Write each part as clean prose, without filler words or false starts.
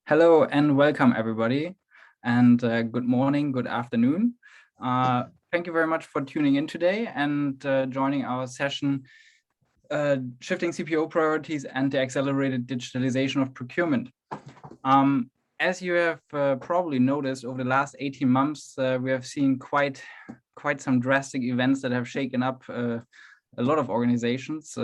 Hello and welcome everybody, and good morning, good afternoon. Thank you very much for tuning in today and joining our session, Shifting CPO Priorities and the Accelerated Digitalization of Procurement. As you have probably noticed, over the last 18 months, we have seen quite some drastic events that have shaken up a lot of organizations.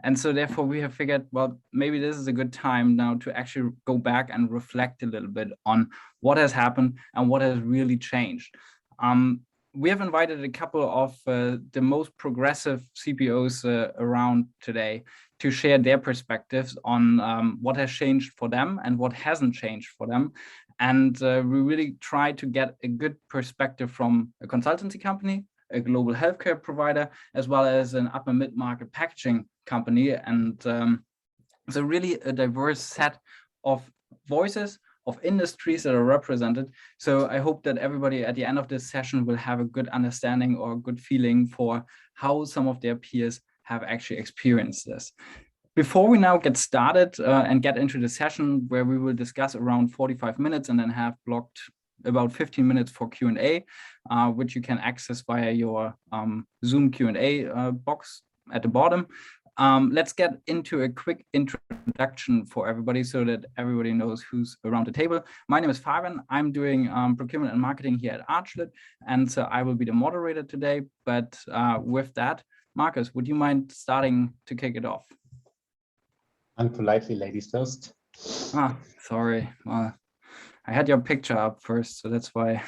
And so therefore we have figured, well, maybe this is a good time now to actually go back and reflect a little bit on what has happened and what has really changed. We have invited a couple of the most progressive CPOs around today to share their perspectives on what has changed for them and what hasn't changed for them. And we really try to get a good perspective from a consultancy company, a global healthcare provider, as well as an upper mid-market packaging company. And so really a diverse set of voices, of industries that are represented. So I hope that everybody at the end of this session will have a good understanding or a good feeling for how some of their peers have actually experienced this. Before we now get started and get into the session where we will discuss around 45 minutes and then have blocked about 15 minutes for Q&A, which you can access via your Zoom Q&A box at the bottom. Let's get into a quick introduction for everybody so that everybody knows who's around the table. My name is Fabian. I'm doing procurement and marketing here at Archlet, and so I will be the moderator today. But with that, Marcus, would you mind starting to kick it off? Unpolitely, ladies first. Sorry. Well, I had your picture up first, so that's why.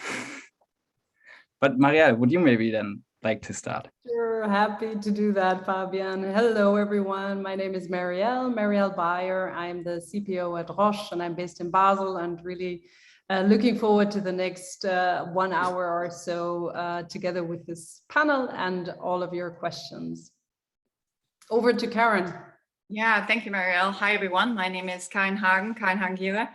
But Marielle, would you maybe then like to start? Sure, happy to do that, Fabian. Hello, everyone. My name is Marielle Bayer. I'm the CPO at Roche, and I'm based in Basel, and really looking forward to the next 1 hour or so together with this panel and all of your questions. Over to Karen. Yeah, thank you, Marielle. Hi, everyone. My name is Karin Hagen-Gierer.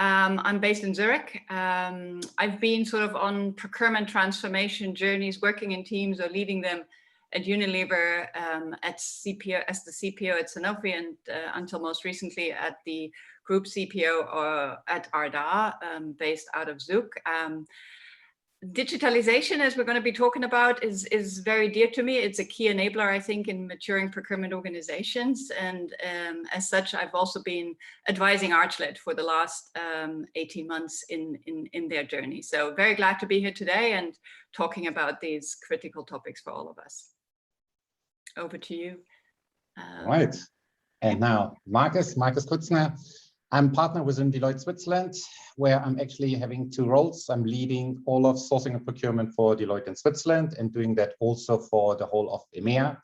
I'm based in Zurich. I've been sort of on procurement transformation journeys, working in teams or leading them at Unilever, at CPO, as the CPO at Sanofi, and until most recently at the group CPO or at Arda, based out of Zug. Digitalization, as we're going to be talking about, is very dear to me. It's a key enabler, I think, in maturing procurement organizations. And as such, I've also been advising Archlet for the last 18 months in their journey. So very glad to be here today and talking about these critical topics for all of us. Over to you. Right. And now, Marcus Kutzner. I'm partner within Deloitte Switzerland, where I'm actually having two roles. I'm leading all of sourcing and procurement for Deloitte in Switzerland and doing that also for the whole of EMEA.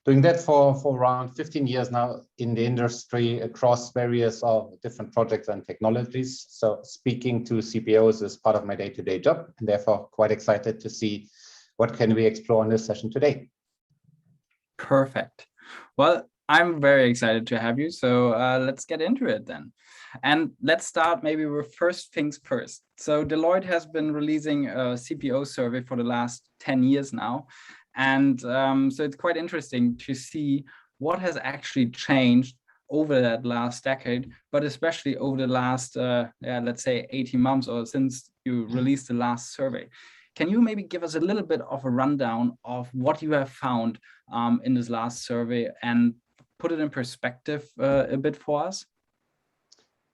Doing that for around 15 years now in the industry across various different projects and technologies. So speaking to CPOs is part of my day-to-day job, and therefore quite excited to see what can we explore in this session today. Perfect. Well, I'm very excited to have you. So let's get into it then. And let's start maybe with first things first. So Deloitte has been releasing a CPO survey for the last 10 years now. And so it's quite interesting to see what has actually changed over that last decade, but especially over the last, let's say 18 months or since you released the last survey. Can you maybe give us a little bit of a rundown of what you have found in this last survey and put it in perspective a bit for us?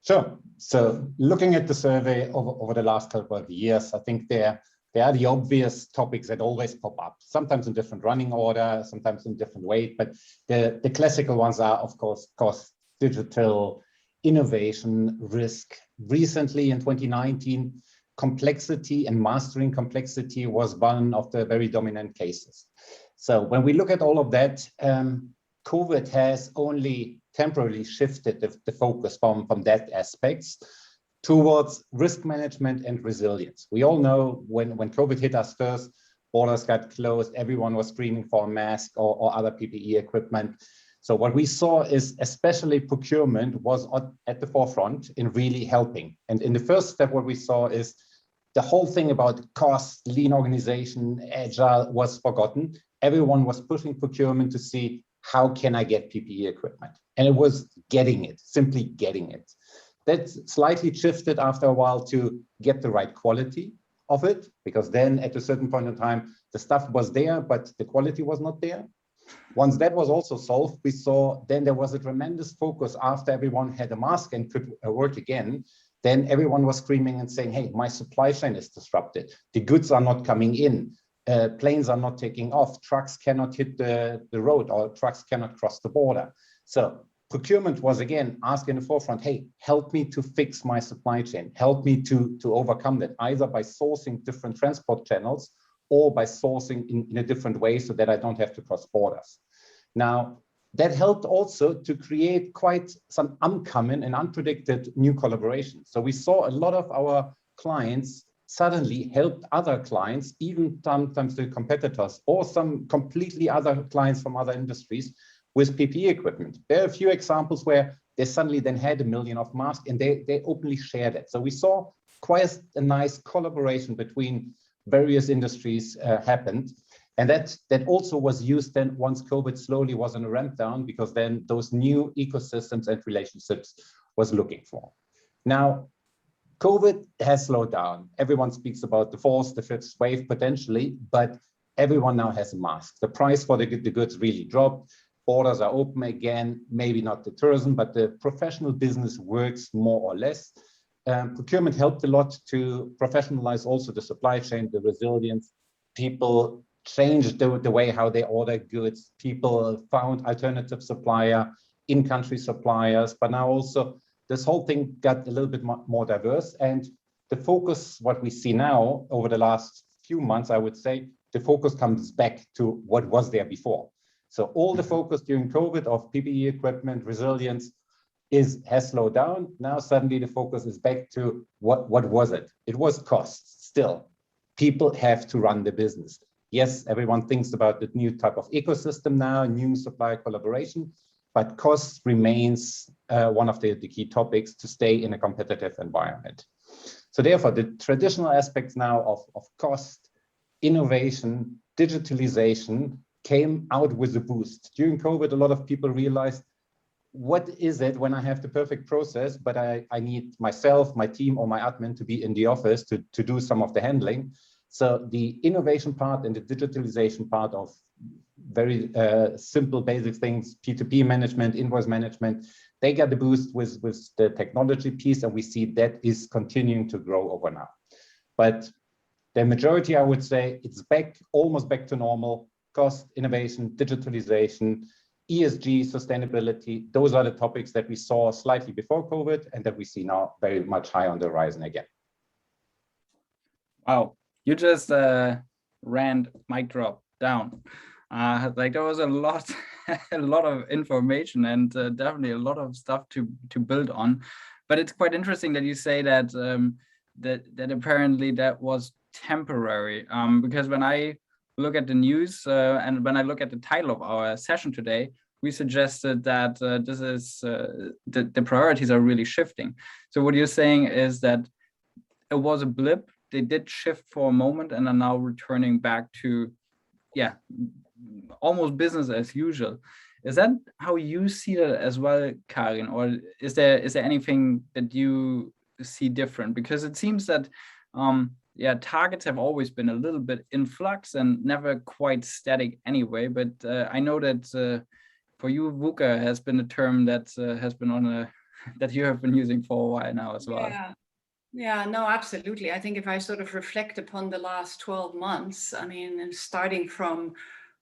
Sure. So looking at the survey over the last couple of years, I think there are the obvious topics that always pop up, sometimes in different running order, sometimes in different weight, but the classical ones are, of course, cost, digital, innovation, risk. Recently in 2019, complexity and mastering complexity was one of the very dominant cases. So when we look at all of that, COVID has only temporarily shifted the focus from that aspects towards risk management and resilience. We all know when COVID hit us first, borders got closed, everyone was screaming for a mask or other PPE equipment. So what we saw is especially procurement was at the forefront in really helping. And in the first step, what we saw is the whole thing about cost, lean organization, agile was forgotten. Everyone was pushing procurement to see how can I get PPE equipment? And it was getting it, simply getting it. That slightly shifted after a while to get the right quality of it, because then at a certain point in time, the stuff was there, but the quality was not there. Once that was also solved, we saw then there was a tremendous focus after everyone had a mask and could work again. Then everyone was screaming and saying, hey, my supply chain is disrupted. The goods are not coming in. Planes are not taking off. Trucks cannot hit the road, or trucks cannot cross the border. So procurement was again asked in the forefront, hey, help me to fix my supply chain. Help me to overcome that, either by sourcing different transport channels or by sourcing in a different way so that I don't have to cross borders. Now, that helped also to create quite some uncommon and unpredicted new collaboration. So we saw a lot of our clients suddenly helped other clients, even sometimes the competitors or some completely other clients from other industries with PPE equipment. There are a few examples where they suddenly then had 1 million of masks and they openly shared it. So we saw quite a nice collaboration between various industries happened. And that also was used then once COVID slowly was on a ramp down, because then those new ecosystems and relationships was looking for. Now, COVID has slowed down. Everyone speaks about the fourth, the fifth wave potentially, but everyone now has a mask. The price for the goods really dropped. Borders are open again, maybe not the tourism, but the professional business works more or less. Procurement helped a lot to professionalize also the supply chain, the resilience. People changed the way how they order goods. People found alternative supplier, in-country suppliers, but now also this whole thing got a little bit more diverse. And the focus, what we see now over the last few months, I would say, the focus comes back to what was there before. So all the focus during COVID of PPE equipment, resilience, has slowed down. Now suddenly the focus is back to what was it? It was costs still. People have to run the business. Yes, everyone thinks about the new type of ecosystem now, new supplier collaboration, but cost remains one of the key topics to stay in a competitive environment. So therefore, the traditional aspects now of cost, innovation, digitalization came out with a boost. During COVID, a lot of people realized, what is it when I have the perfect process, but I need myself, my team, or my admin to be in the office to do some of the handling. So the innovation part and the digitalization part of very simple basic things, P2P management, invoice management, they get the boost with the technology piece, and we see that is continuing to grow over now. But the majority, I would say, it's back, almost back to normal. Cost, innovation, digitalization, ESG, sustainability, those are the topics that we saw slightly before COVID and that we see now very much high on the horizon again. Wow, you just ran mic drop down. Like there was a lot, a lot of information and definitely a lot of stuff to build on. But it's quite interesting that you say that that apparently that was temporary. Because when I look at the news and when I look at the title of our session today, we suggested that this is the priorities are really shifting. So what you're saying is that it was a blip. They did shift for a moment and are now returning back to, yeah, almost business as usual. Is that how you see that as well, Karin, or is there anything that you see different? Because it seems that yeah, targets have always been a little bit in flux and never quite static anyway. But I know that for you, VUCA has been a term that has been on a that you have been using for a while now as well. Yeah, no, absolutely. I think if I sort of reflect upon the last 12 months, I mean, starting from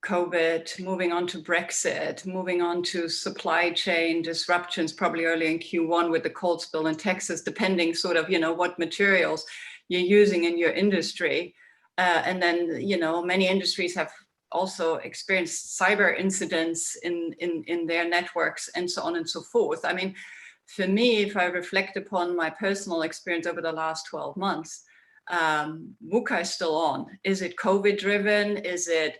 COVID, moving on to Brexit, moving on to supply chain disruptions, probably early in Q1 with the cold spill in Texas, depending sort of, what materials you're using in your industry. And then, many industries have also experienced cyber incidents in their networks and so on and so forth. I mean, for me, if I reflect upon my personal experience over the last 12 months, VUCA is still on. Is it COVID driven? Is it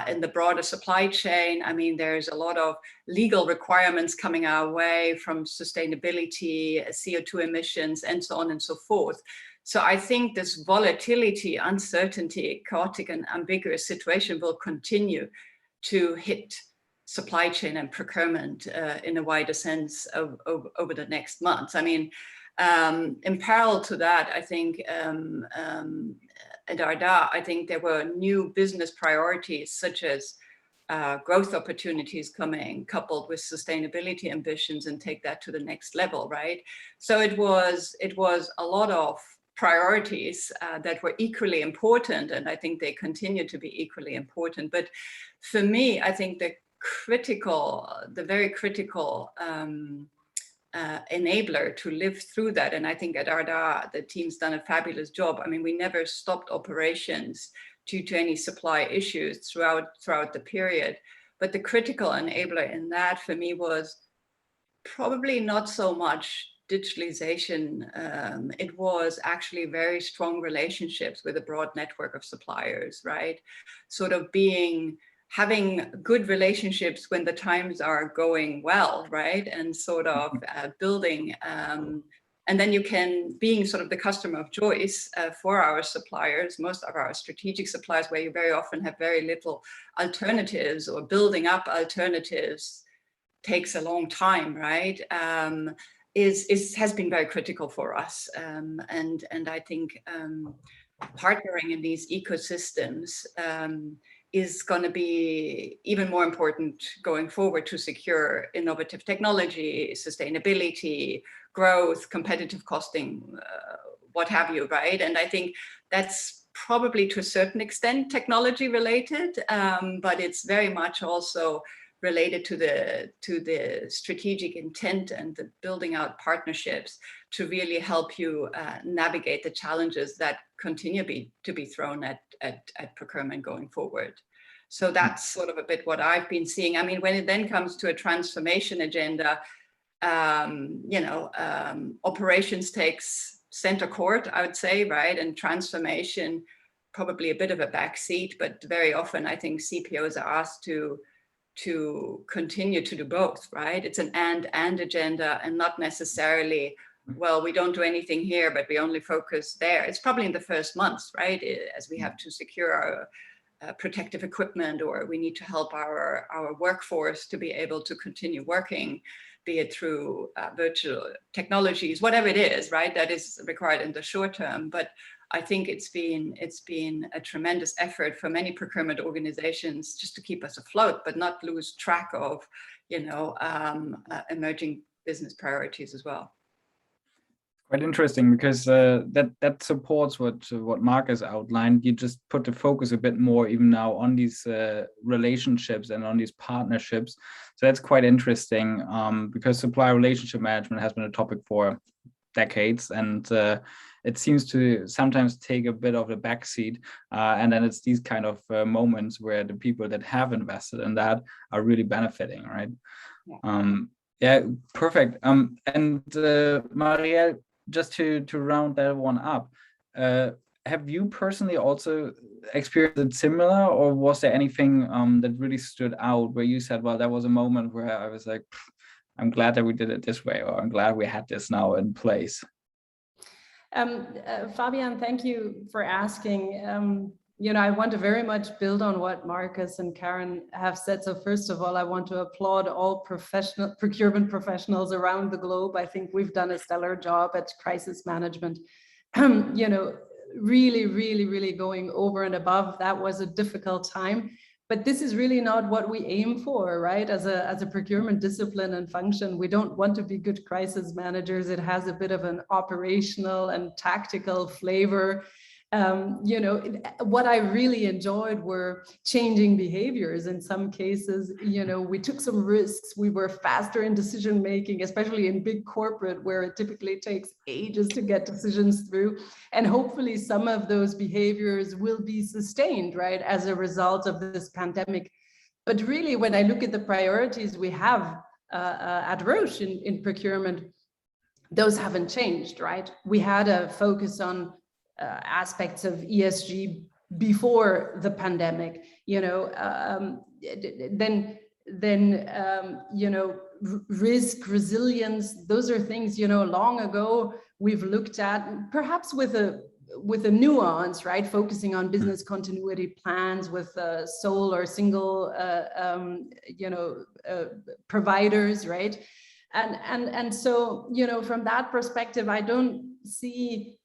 in the broader supply chain? I mean, there's a lot of legal requirements coming our way from sustainability, CO2 emissions, and so on and so forth. So I think this volatility, uncertainty, chaotic and ambiguous situation will continue to hit supply chain and procurement in a wider sense over the next months. I mean, in parallel to that, I think at Arda, I think there were new business priorities such as growth opportunities coming, coupled with sustainability ambitions, and take that to the next level, right? So it was a lot of priorities that were equally important, and I think they continue to be equally important. But for me, I think the very critical enabler to live through that, and I think at Arda the team's done a fabulous job. I mean, we never stopped operations due to any supply issues throughout the period, but the critical enabler in that for me was probably not so much digitalization. It was actually very strong relationships with a broad network of suppliers, right? Sort of having good relationships when the times are going well, right? And sort of building, and then being sort of the customer of choice for our suppliers, most of our strategic suppliers, where you very often have very little alternatives, or building up alternatives takes a long time, right? Has been very critical for us. And I think partnering in these ecosystems is going to be even more important going forward to secure innovative technology, sustainability, growth, competitive costing, what have you, right? And I think that's probably to a certain extent technology related, but it's very much also related to the strategic intent and the building out partnerships to really help you navigate the challenges that continue to be thrown at procurement going forward. So that's sort of a bit what I've been seeing. I mean, when it then comes to a transformation agenda, operations takes center court, I would say, right? And transformation, probably a bit of a backseat, but very often I think CPOs are asked to continue to do both, right? It's an and agenda, and not necessarily, well, we don't do anything here, but we only focus there. It's probably in the first months, right? As we have to secure our protective equipment, or we need to help our workforce to be able to continue working, be it through virtual technologies, whatever it is, right? That is required in the short term. But I think it's been a tremendous effort for many procurement organizations just to keep us afloat, but not lose track of, emerging business priorities as well. Quite interesting, because that supports what Mark has outlined. You just put the focus a bit more even now on these relationships and on these partnerships. So that's quite interesting, because supplier relationship management has been a topic for decades, and it seems to sometimes take a bit of a backseat, and then it's these kind of moments where the people that have invested in that are really benefiting, right? Yeah, perfect. And Marielle, just to round that one up, have you personally also experienced it similar, or was there anything that really stood out where you said, well, that was a moment where I was like, I'm glad that we did it this way, or I'm glad we had this now in place? Fabian, thank you for asking. I want to very much build on what Marcus and Karen have said. So first of all, I want to applaud all procurement professionals around the globe. I think we've done a stellar job at crisis management. Really, really, really going over and above. That was a difficult time. But this is really not what we aim for, right? As a procurement discipline and function, we don't want to be good crisis managers. It has a bit of an operational and tactical flavor. What I really enjoyed were changing behaviors. In some cases, we took some risks. We were faster in decision making, especially in big corporate, where it typically takes ages to get decisions through. And hopefully some of those behaviors will be sustained, right, as a result of this pandemic. But really, when I look at the priorities we have at Roche in procurement, those haven't changed, right? We had a focus on aspects of ESG before the pandemic, risk, resilience, those are things, long ago we've looked at, perhaps with a with a nuance, right? Focusing on business continuity plans with sole or single, providers, right? And so, from that perspective, I don't see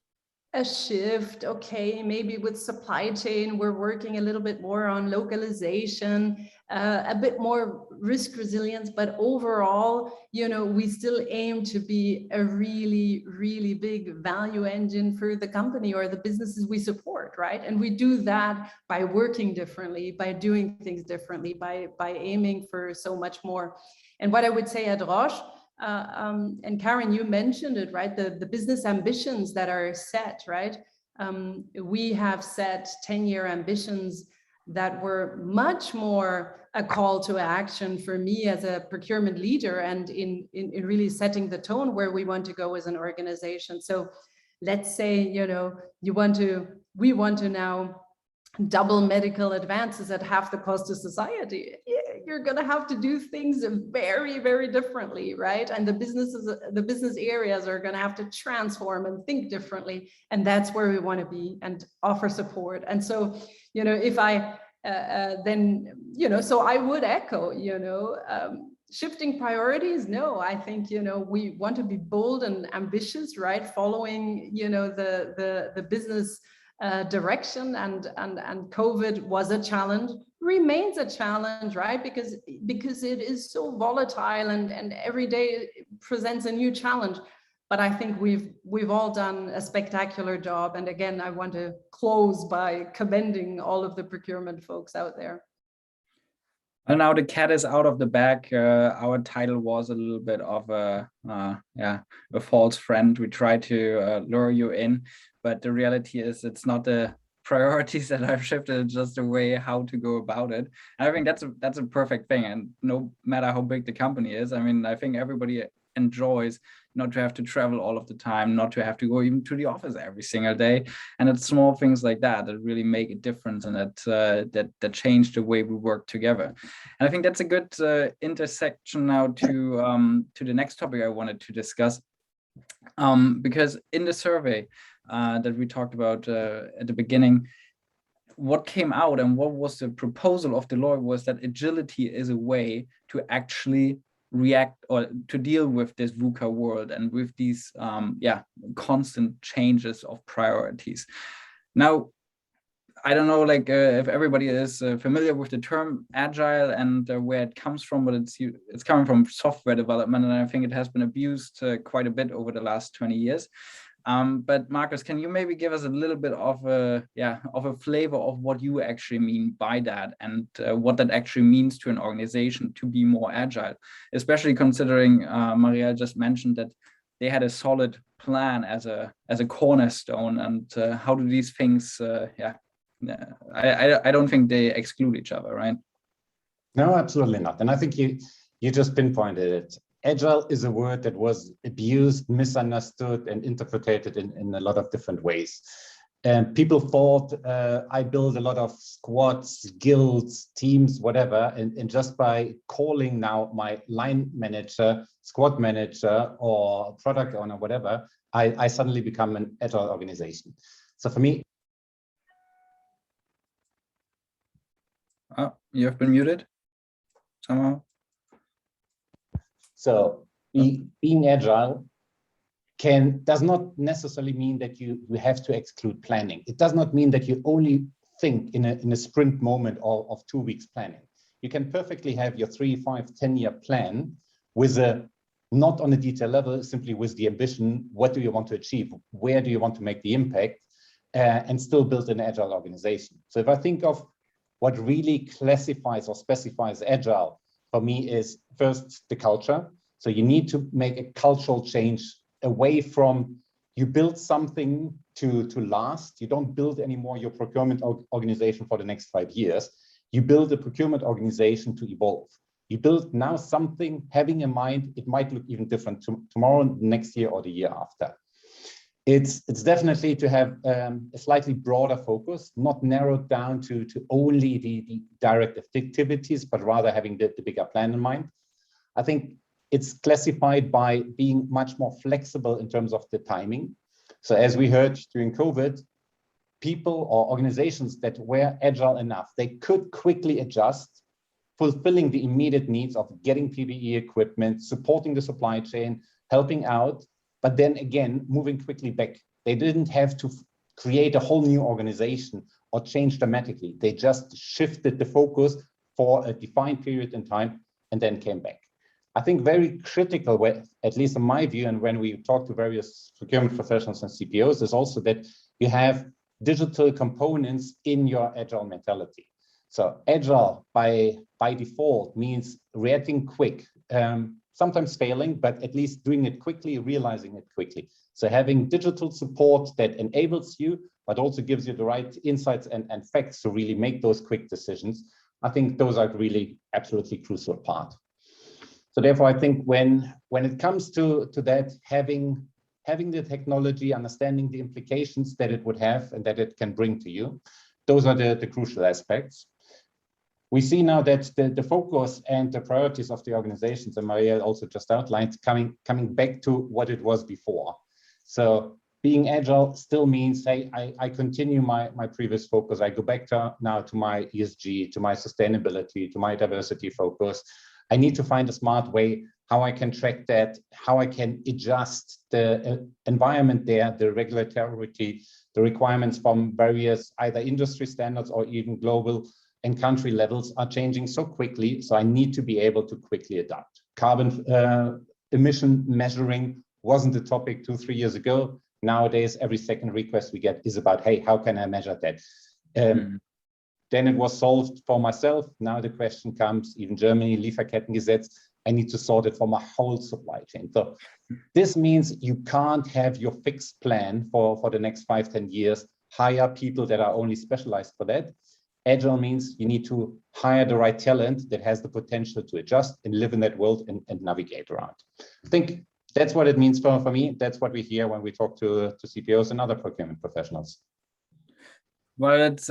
a shift. Okay, maybe with supply chain, we're working a little bit more on localization, a bit more risk resilience, but overall, we still aim to be a really, really big value engine for the company or the businesses we support, right? And we do that by working differently, by doing things differently, by aiming for so much more. And what I would say at Roche, and Karen, you mentioned it, right? The business ambitions that are set, right? We have set 10-year ambitions that were much more a call to action for me as a procurement leader, and in really setting the tone where we want to go as an organization. So let's say, we want to now double medical advances at half the cost of society. You're going to have to do things very, very differently, right? And the business areas are going to have to transform and think differently. And that's where we want to be and offer support. And so, if I so I would echo, shifting priorities. No, I think, we want to be bold and ambitious, right? Following, the business direction, and COVID was a challenge, remains a challenge, right? Because it is so volatile, and every day presents a new challenge. But I think we've all done a spectacular job. And again, I want to close by commending all of the procurement folks out there. And now the cat is out of the bag. Our title was a little bit of a false friend. We tried to lure you in, but the reality is it's not the priorities that I've shifted, it's just the way how to go about it. And I think that's a perfect thing. And no matter how big the company is, I mean, I think everybody enjoys not to have to travel all of the time, not to have to go even to the office every single day. And it's small things like that that really make a difference, and that change the way we work together. And I think that's a good intersection now to the next topic I wanted to discuss, because in the survey that we talked about at the beginning, what came out and what was the proposal of Deloitte was that agility is a way to actually react or to deal with this VUCA world and with these constant changes of priorities. Now, I don't know if everybody is familiar with the term agile and where it comes from, but it's coming from software development, and I think it has been abused quite a bit over the last 20 years. But Marcus, can you maybe give us a little bit of a flavor of what you actually mean by that, and what that actually means to an organization to be more agile, especially considering Marielle just mentioned that they had a solid plan as a cornerstone, and how do these things I don't think they exclude each other, right? No, absolutely not. And I think you just pinpointed it. Agile is a word that was abused, misunderstood, and interpreted in a lot of different ways. And people thought I build a lot of squads, guilds, teams, whatever, and just by calling now my line manager, squad manager, or product owner, whatever, I suddenly become an agile organization. So for me, oh, you have been muted somehow. So being agile does not necessarily mean that you have to exclude planning. It does not mean that you only think in a sprint moment of 2 weeks planning. You can perfectly have your 3, 5, 10-year plan with not on a detail level, simply with the ambition, what do you want to achieve? Where do you want to make the impact? And still build an agile organization. So if I think of what really classifies or specifies agile, for me is first the culture. So you need to make a cultural change away from you build something to last. You don't build anymore your procurement organization for the next 5 years. You build a procurement organization to evolve. You build now something having in mind it might look even different tomorrow, next year, or the year after. It's definitely to have a slightly broader focus, not narrowed down to only the direct activities, but rather having the bigger plan in mind. I think it's classified by being much more flexible in terms of the timing. So as we heard during COVID, people or organizations that were agile enough, they could quickly adjust, fulfilling the immediate needs of getting PPE equipment, supporting the supply chain, helping out, but then again, moving quickly back. They didn't have to create a whole new organization or change dramatically. They just shifted the focus for a defined period in time and then came back. I think very critical, at least in my view, and when we talk to various procurement professionals and CPOs, is also that you have digital components in your agile mentality. So agile by default means reacting quick, sometimes failing, but at least doing it quickly, realizing it quickly. So having digital support that enables you, but also gives you the right insights and facts to really make those quick decisions. I think those are really absolutely crucial part. So therefore, I think when it comes to that, having the technology, understanding the implications that it would have and that it can bring to you, those are the crucial aspects. We see now that the focus and the priorities of the organizations, and Maria also just outlined, coming back to what it was before. So being agile still means, hey, I continue my previous focus. I go back now to my ESG, to my sustainability, to my diversity focus. I need to find a smart way how I can track that, how I can adjust the environment there, the regulatory, the requirements from various either industry standards or even global and country levels are changing so quickly. So I need to be able to quickly adapt. Carbon emission measuring wasn't a topic 2-3 years ago. Nowadays, every second request we get is about, hey, how can I measure that? Then it was solved for myself. Now the question comes, even Germany, Lieferkettengesetz, I need to sort it for my whole supply chain. So this means you can't have your fixed plan for the next 5-10 years, hire people that are only specialized for that. Agile means you need to hire the right talent that has the potential to adjust and live in that world and navigate around. I think that's what it means for me. That's what we hear when we talk to CPOs and other procurement professionals. Well, that's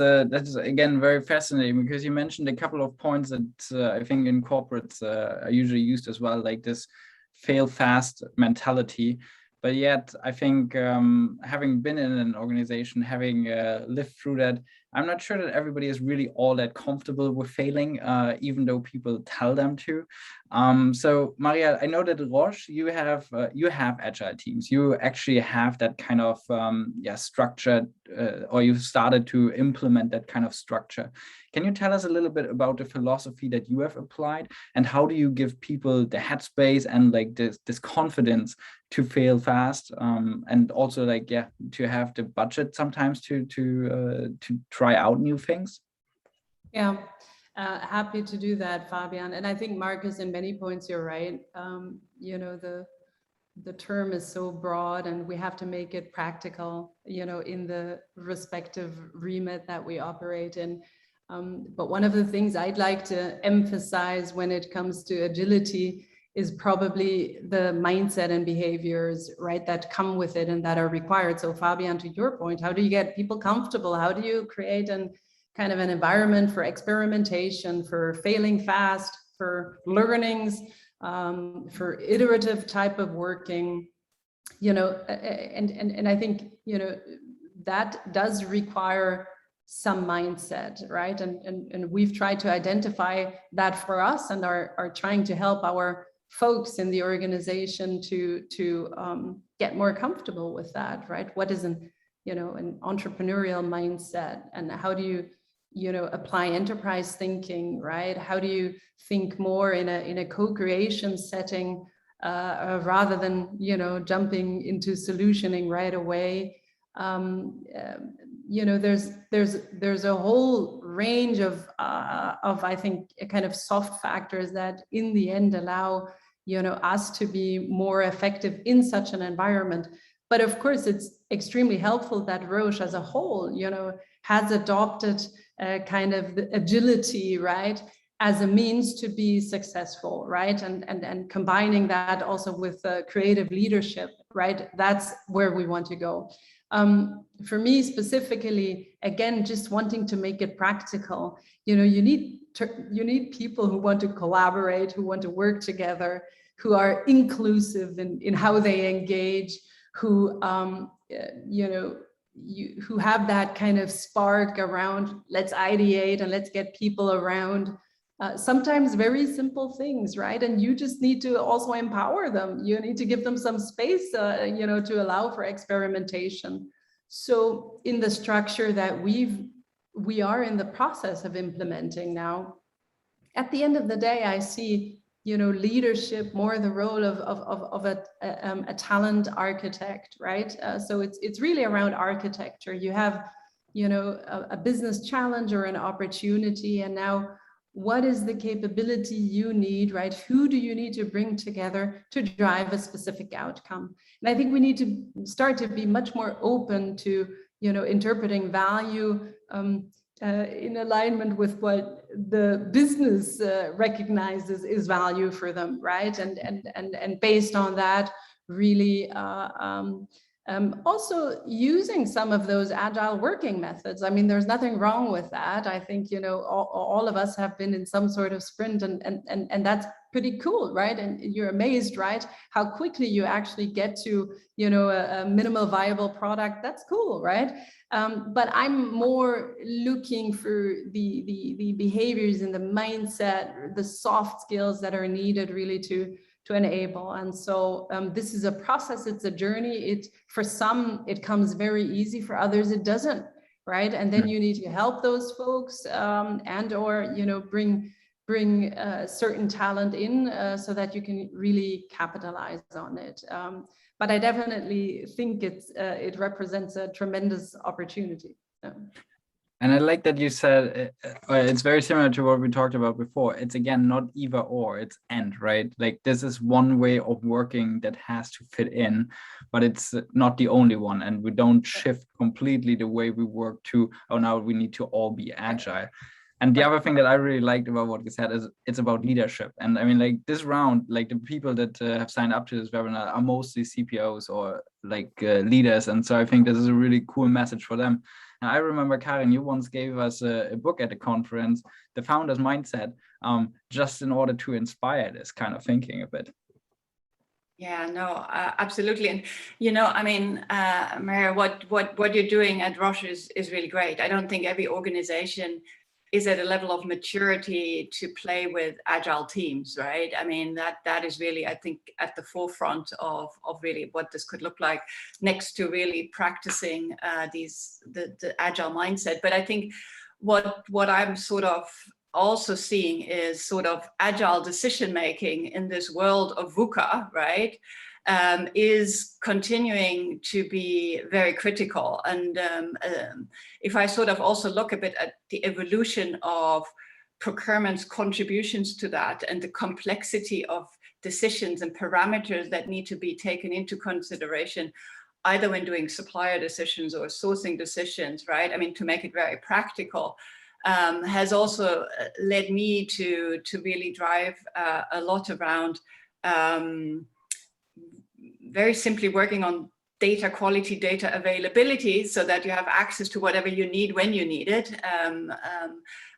again very fascinating, because you mentioned a couple of points that I think in corporates are usually used as well, like this fail fast mentality. But yet, I think having been in an organization, having lived through that, I'm not sure that everybody is really all that comfortable with failing, even though people tell them to. So, Maria, I know that at Roche, you have agile teams. You actually have that kind of structure, or you've started to implement that kind of structure. Can you tell us a little bit about the philosophy that you have applied, and how do you give people the headspace and like this confidence to fail fast, and also to have the budget sometimes to try out new things? Yeah, happy to do that, Fabian. And I think, Marcus, in many points you're right. The term is so broad, and we have to make it practical, in the respective remit that we operate in. But one of the things I'd like to emphasize when it comes to agility is probably the mindset and behaviors, right, that come with it and that are required. So Fabian, to your point, how do you get people comfortable? How do you create an environment for experimentation, for failing fast, for learnings, for iterative type of working, and I think, that does require some mindset, right? And we've tried to identify that for us, and are trying to help our folks in the organization to get more comfortable with that, right? What is an entrepreneurial mindset, and how do you apply enterprise thinking, right? How do you think more in a co-creation setting, rather than jumping into solutioning right away? There's a whole range of I think kind of soft factors that in the end allow us to be more effective in such an environment. But of course, it's extremely helpful that Roche as a whole has adopted kind of the agility, right, as a means to be successful, right? And combining that also with creative leadership, right? That's where we want to go. For me specifically, again, just wanting to make it practical, you need people who want to collaborate, who want to work together, who are inclusive in how they engage, who who have that kind of spark around let's ideate and let's get people around sometimes very simple things, right? And you just need to also empower them. You need to give them some space, you know, to allow for experimentation. So in the structure that we are in the process of implementing now, at the end of the day, I see, you know, leadership more the role of a talent architect, right? So it's really around architecture. You have, you know, a business challenge or an opportunity, and now what is the capability you need, right? Who do you need to bring together to drive a specific outcome? And I think we need to start to be much more open to, you know, interpreting value in alignment with what the business recognizes is value for them, right? And based on that, really also using some of those agile working methods. I mean, there's nothing wrong with that. I think, you know, all of us have been in some sort of sprint, and that's pretty cool, right? And you're amazed, right, how quickly you actually get to, you know, a minimal viable product. That's cool, right? But I'm more looking for the behaviors and the mindset, the soft skills that are needed really to enable. And so this is a process, it's a journey. For some, it comes very easy, for others, it doesn't, right? And then you need to help those folks and or, you know, bring certain talent in so that you can really capitalize on it. But I definitely think it represents a tremendous opportunity. And I like that you said it's very similar to what we talked about before. It's again not either or, it's and, right? Like this is one way of working that has to fit in, but it's not the only one. And we don't shift completely the way we work to, oh, now we need to all be agile. And the other thing that I really liked about what you said is it's about leadership. And I mean, like this round, like the people that have signed up to this webinar are mostly CPOs or like leaders. And so I think this is a really cool message for them. And I remember, Karin, you once gave us a book at the conference, The Founder's Mindset, just in order to inspire this kind of thinking a bit. Yeah, no, absolutely. And, you know, I mean, Maria, what you're doing at Roche is really great. I don't think every organization is at a level of maturity to play with agile teams, right? I mean, that is really, I think, at the forefront of really what this could look like, next to really practicing the agile mindset. But I think what I'm sort of also seeing is sort of agile decision making in this world of VUCA, right? Is continuing to be very critical. And if I sort of also look a bit at the evolution of procurement's contributions to that and the complexity of decisions and parameters that need to be taken into consideration, either when doing supplier decisions or sourcing decisions, right? I mean, to make it very practical, has also led me to really drive a lot around very simply working on data quality, data availability, so that you have access to whatever you need when you need it,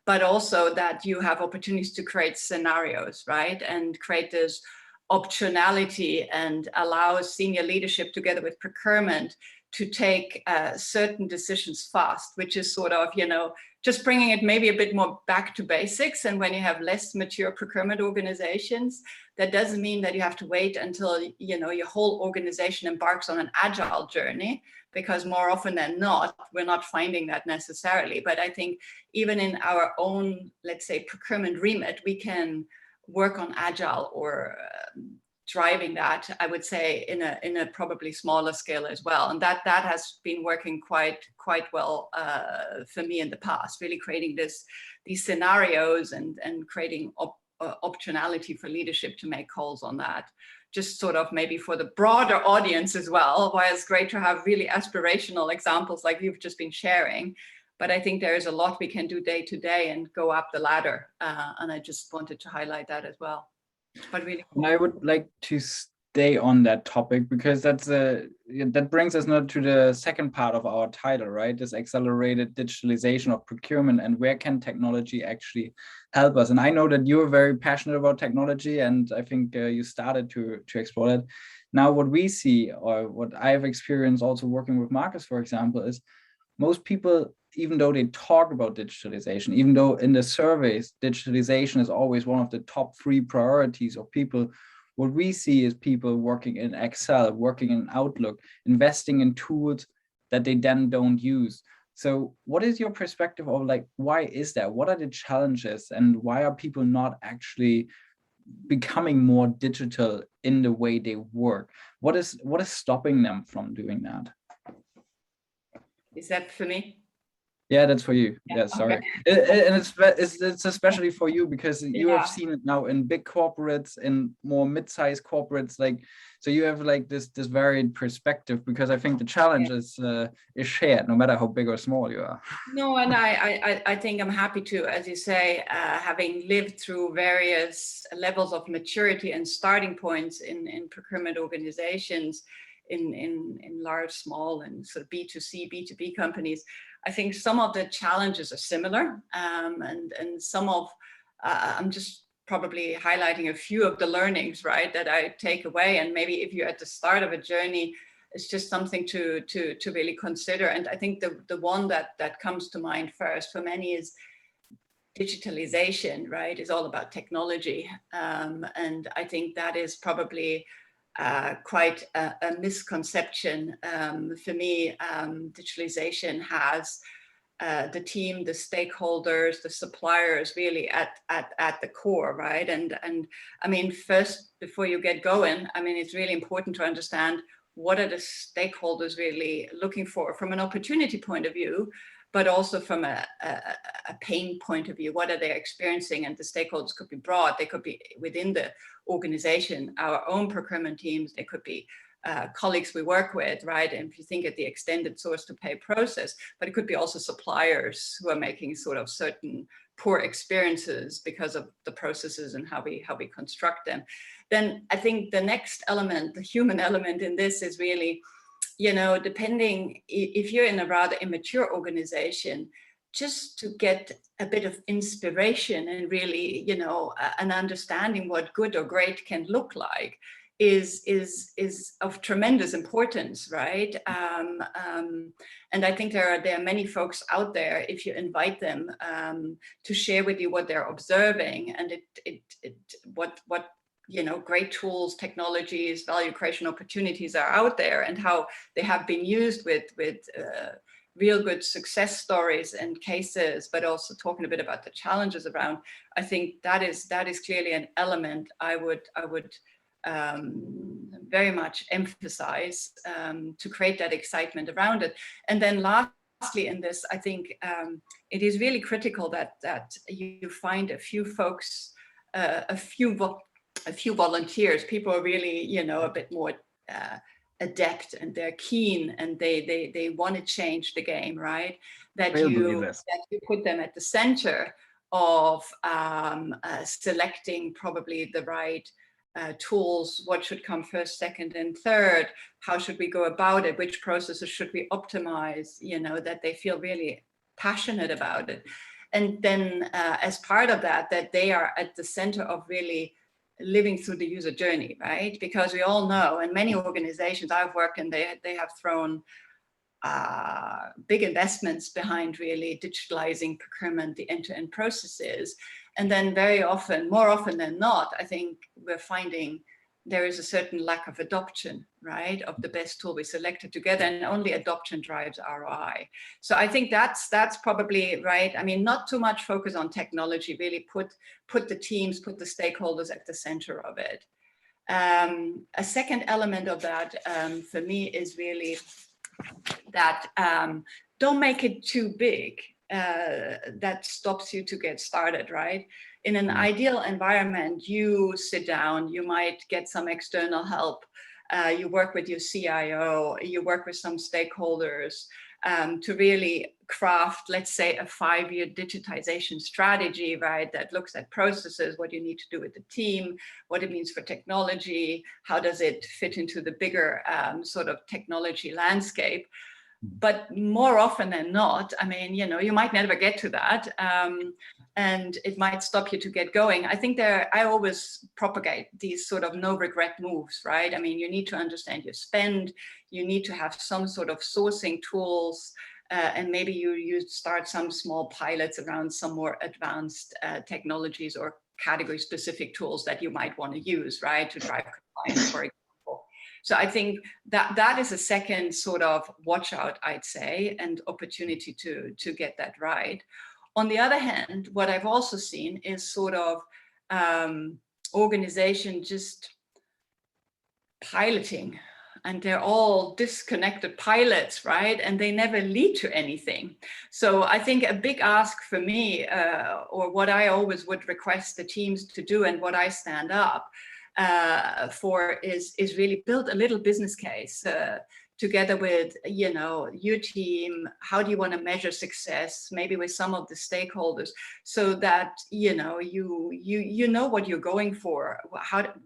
but also that you have opportunities to create scenarios, right? And create this optionality and allow senior leadership together with procurement to take certain decisions fast, which is sort of, you know, just bringing it maybe a bit more back to basics. And when you have less mature procurement organizations, that doesn't mean that you have to wait until, you know, your whole organization embarks on an agile journey, because more often than not, we're not finding that necessarily. But I think even in our own, let's say, procurement remit, we can work on agile or driving that, I would say, in a probably smaller scale as well. And that has been working quite well for me in the past, really creating these scenarios and creating optionality for leadership to make calls on that. Just sort of maybe for the broader audience as well, while it's great to have really aspirational examples like you've just been sharing. But I think there is a lot we can do day to day and go up the ladder. And I just wanted to highlight that as well. But really cool. And I would like to stay on that topic, because that brings us now to the second part of our title, right? This accelerated digitalization of procurement, and where can technology actually help us? And I know that you're very passionate about technology, and I think you started to explore that. Now, what we see, or what I've experienced also working with Marcus, for example, is most people, even though they talk about digitalization, even though in the surveys, digitalization is always one of the top 3 priorities of people, what we see is people working in Excel, working in Outlook, investing in tools that they then don't use. So what is your perspective of, like, why is that? What are the challenges, and why are people not actually becoming more digital in the way they work? What is stopping them from doing that? Is that for me? Yeah, that's for you. Yeah, sorry. Okay. And it's especially for you, because you have seen it now in big corporates and more mid-sized corporates. Like, so you have like this varied perspective, because I think the challenge is shared, no matter how big or small you are. No, and I think I'm happy to, as you say, having lived through various levels of maturity and starting points in procurement organizations, in large, small, and sort of B2C, B2B companies. I think some of the challenges are similar, and some of, I'm just probably highlighting a few of the learnings, right, that I take away. And maybe if you're at the start of a journey, it's just something to really consider. And I think the one that comes to mind first for many is digitalization, right? Is all about technology. And I think that is probably quite a misconception. For me, digitalization has the team, the stakeholders, the suppliers really at the core, right? And I mean, first, before you get going, I mean, it's really important to understand what are the stakeholders really looking for from an opportunity point of view, but also from a pain point of view. What are they experiencing? And the stakeholders could be broad. They could be within the organization, our own procurement teams. They could be colleagues we work with, right? And if you think at the extended source to pay process, but it could be also suppliers who are making sort of certain poor experiences because of the processes and how we construct them. Then I think the next element, the human element in this, is really, you know, depending if you're in a rather immature organization, just to get a bit of inspiration and really, you know, an understanding what good or great can look like is of tremendous importance, right? And I think there are many folks out there, if you invite them to share with you what they're observing, and what you know, great tools, technologies, value creation opportunities are out there, and how they have been used with real good success stories and cases, but also talking a bit about the challenges around. I think that is clearly an element I would very much emphasize to create that excitement around it. And then lastly in this, I think it is really critical that you find a few folks, a few volunteers, people are really, you know, a bit more adept, and they're keen, and they want to change the game, right? That you put them at the center of selecting probably the right tools, what should come first, second, and third, how should we go about it, which processes should we optimize, you know, that they feel really passionate about it. And then as part of that they are at the center of really living through the user journey, right? Because we all know, and many organizations I've worked in, they have thrown big investments behind really digitalizing procurement, the end-to-end processes. And then very often, more often than not, I think we're finding there is a certain lack of adoption, right, of the best tool we selected together, and only adoption drives ROI. So I think that's probably right. I mean, not too much focus on technology, really put the teams, put the stakeholders at the center of it. A second element of that for me is really that don't make it too big. That stops you to get started, right? In an ideal environment, you sit down, you might get some external help, you work with your CIO, you work with some stakeholders, to really craft, let's say, a 5-year digitization strategy, right? That looks at processes, what you need to do with the team, what it means for technology, how does it fit into the bigger sort of technology landscape. But more often than not, I mean, you know, you might never get to that, and it might stop you to get going. I think I always propagate these sort of no regret moves, right? I mean, you need to understand your spend, you need to have some sort of sourcing tools, and maybe you start some small pilots around some more advanced technologies or category specific tools that you might want to use, right, to drive compliance, for example. So I think that is a second sort of watch out, I'd say, and opportunity to get that right. On the other hand, what I've also seen is sort of organization just piloting, and they're all disconnected pilots, right? And they never lead to anything. So I think a big ask for me, or what I always would request the teams to do, and what I stand up for is really build a little business case together with, you know, your team. How do you want to measure success, maybe with some of the stakeholders, so that, you know, you know what you're going for,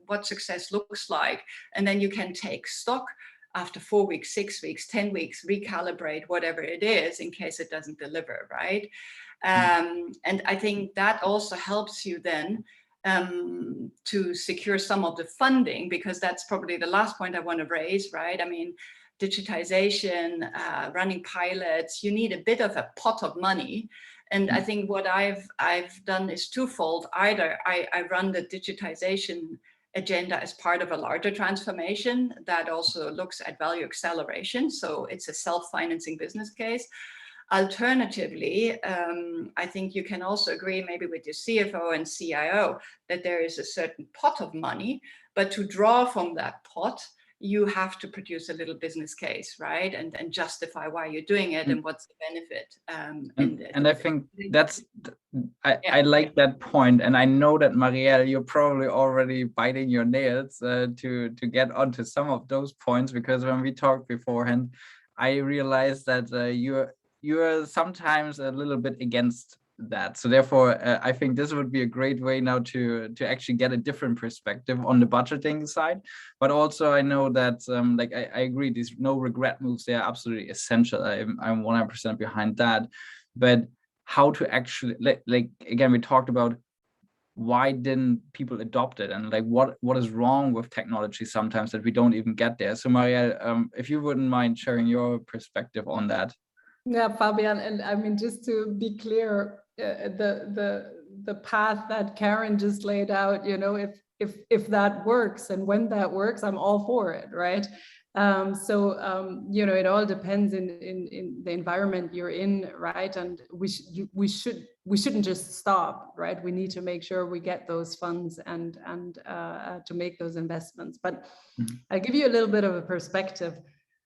what success looks like, and then you can take stock after 4 weeks, 6 weeks, 10 weeks, recalibrate whatever it is in case it doesn't deliver, right? And I think that also helps you then to secure some of the funding, because that's probably the last point I want to raise, right? I mean, digitization, running pilots, you need a bit of a pot of money. And I think what I've done is twofold. Either I run the digitization agenda as part of a larger transformation that also looks at value acceleration. So it's a self-financing business case. Alternatively, I think you can also agree maybe with your CFO and CIO that there is a certain pot of money, but to draw from that pot, you have to produce a little business case, right? And justify why you're doing it and what's the benefit. And I think I like that point. And I know that, Marielle, you're probably already biting your nails to get onto some of those points, because when we talked beforehand, I realized that you're sometimes a little bit against that. So therefore, I think this would be a great way now to actually get a different perspective on the budgeting side. But also, I know that like I agree, these no regret moves, they are absolutely essential. I'm 100% behind that. But how to actually, like again, we talked about why didn't people adopt it, and like what is wrong with technology sometimes that we don't even get there. So Marielle, if you wouldn't mind sharing your perspective on that. Yeah, Fabian, and I mean, just to be clear, the path that Karen just laid out, you know, if that works and when that works, I'm all for it, right? You know, it all depends in the environment you're in, right? And we shouldn't just stop, right? We need to make sure we get those funds and to make those investments. But I'll give you a little bit of a perspective.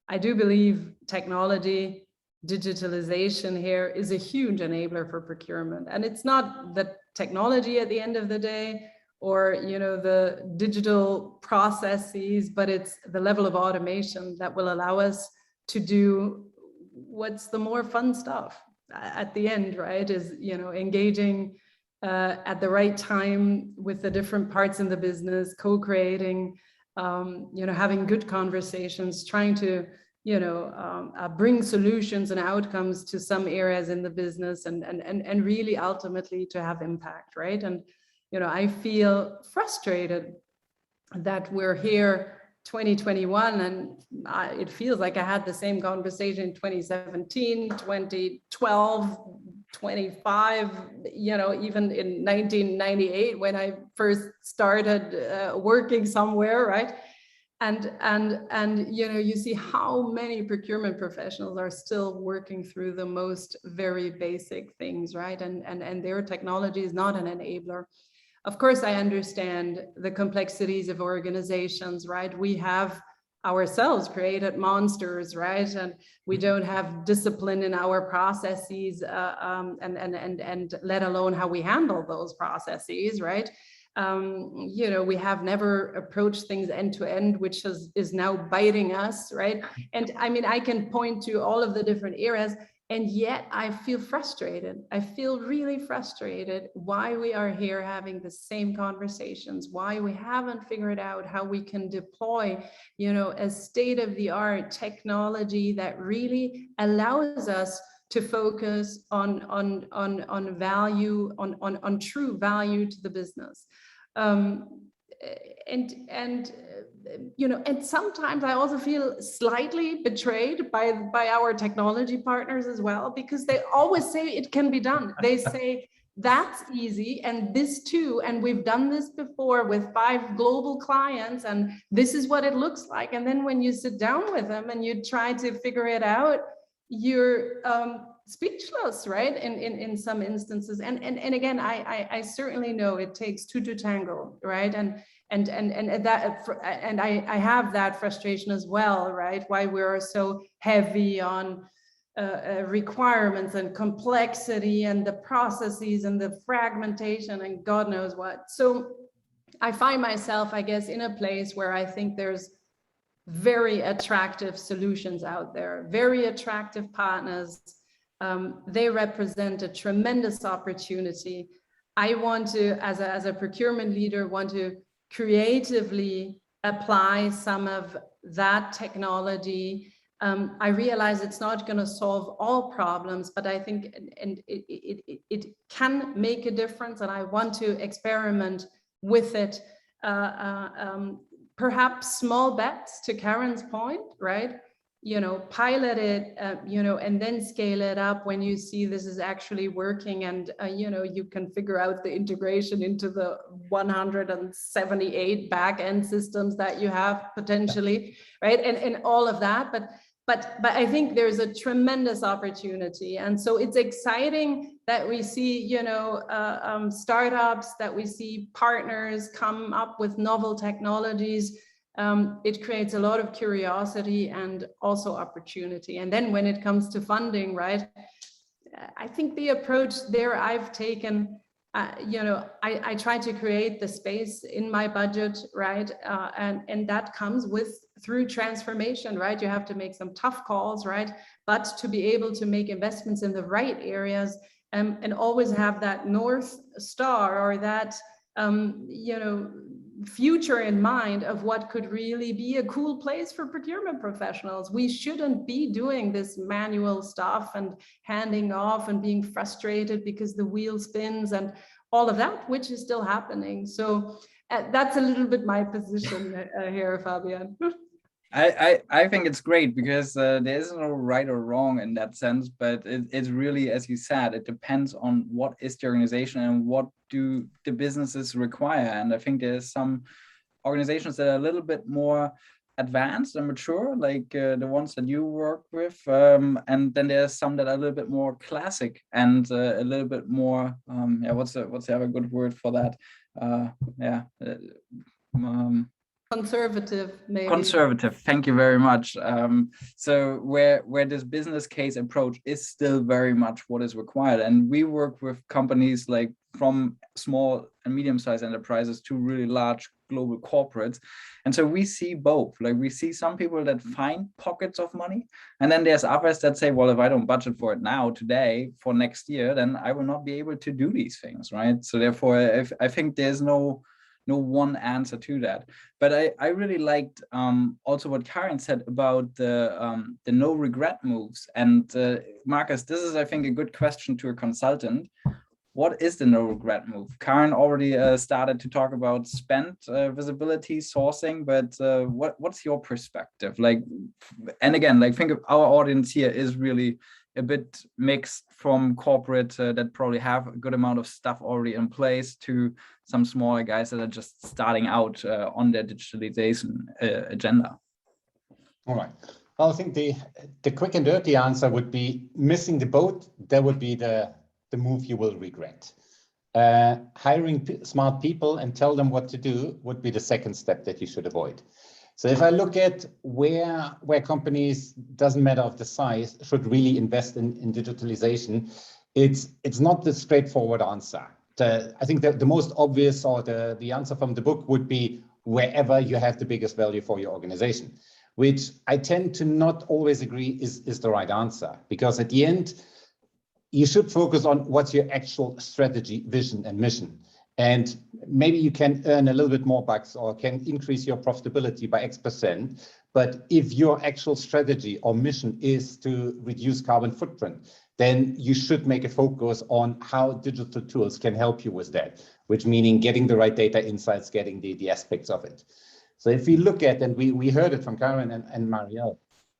I do believe technology, digitalization here is a huge enabler for procurement. And it's not the technology at the end of the day, or, you know, the digital processes, but it's the level of automation that will allow us to do what's the more fun stuff at the end, right? Is, you know, engaging at the right time with the different parts in the business, co-creating, you know, having good conversations, trying to, you know, bring solutions and outcomes to some areas in the business, and really ultimately to have impact, right? And, you know, I feel frustrated that we're here 2021, and it feels like I had the same conversation in 2017, 2012, 25, you know, even in 1998 when I first started working somewhere, right? And you know, you see how many procurement professionals are still working through the most very basic things, right? And their technology is not an enabler. Of course, I understand the complexities of organizations, right? We have ourselves created monsters, right? And we don't have discipline in our processes, and let alone how we handle those processes, right? You know, we have never approached things end to end, which is now biting us, right? And I mean, I can point to all of the different areas, and yet I feel frustrated. I feel really frustrated why we are here having the same conversations, why we haven't figured out how we can deploy, you know, a state-of-the-art technology that really allows us to focus on value, on true value to the business. You know, and sometimes I also feel slightly betrayed by our technology partners as well, because they always say it can be done. They say that's easy, and this too, and we've done this before with 5 global clients, and this is what it looks like. And then when you sit down with them and you try to figure it out, you're speechless, right? In some instances. And again, I certainly know it takes 2 to tango, right? And I have that frustration as well, right? Why we're so heavy on requirements and complexity and the processes and the fragmentation and God knows what. So I find myself, I guess, in a place where I think there's very attractive solutions out there, very attractive partners. They represent a tremendous opportunity. I want to, as a procurement leader, want to creatively apply some of that technology. I realize it's not going to solve all problems, but I think it can make a difference, and I want to experiment with it. Perhaps small bets, to Karen's point, right? You know, pilot it, you know, and then scale it up when you see this is actually working, and you know, you can figure out the integration into the 178 back-end systems that you have potentially, right? And all of that, but I think there's a tremendous opportunity, and so it's exciting that we see, you know, startups, that we see partners come up with novel technologies. It creates a lot of curiosity and also opportunity. And then when it comes to funding, right, I think the approach there I've taken, you know, I try to create the space in my budget, right? And that comes through transformation, right? You have to make some tough calls, right? But to be able to make investments in the right areas, and always have that North Star, or that, you know, future in mind of what could really be a cool place for procurement professionals. We shouldn't be doing this manual stuff and handing off and being frustrated because the wheel spins and all of that, which is still happening. So that's a little bit my position here, Fabian. I think it's great, because there is no right or wrong in that sense, but it's really, as you said, it depends on what is the organization and what do the businesses require. And I think there's some organizations that are a little bit more advanced and mature, like the ones that you work with, and then there's some that are a little bit more classic and a little bit more yeah, what's the other good word for that? Conservative, maybe. Conservative, thank you very much. So where this business case approach is still very much what is required. And we work with companies like from small and medium-sized enterprises to really large global corporates. And so we see both. Like, we see some people that find pockets of money, and then there's others that say, well, if I don't budget for it now, today, for next year, then I will not be able to do these things, right? So therefore, I think there's no one answer to that. But I really liked also what Karen said about the no regret moves. And Marcus, this is, I think, a good question to a consultant. What is the no regret move? Karen already started to talk about spend visibility, sourcing, but what's your perspective? Like, and again, like, think of our audience here is really a bit mixed, from corporate that probably have a good amount of stuff already in place to some smaller guys that are just starting out on their digitalization agenda. All right. Well, I think the quick and dirty answer would be missing the boat. That would be the move you will regret. Hiring smart people and tell them what to do would be the second step that you should avoid. So if I look at where companies, doesn't matter of the size, should really invest in digitalization, it's not the straightforward answer. I think that the most obvious or the answer from the book would be wherever you have the biggest value for your organization, which I tend to not always agree is the right answer, because at the end, you should focus on what's your actual strategy, vision, and mission. And maybe you can earn a little bit more bucks or can increase your profitability by X%. But if your actual strategy or mission is to reduce carbon footprint, then you should make a focus on how digital tools can help you with that, which meaning getting the right data insights, getting the aspects of it. So if we look at, and we heard it from Karen and Marielle,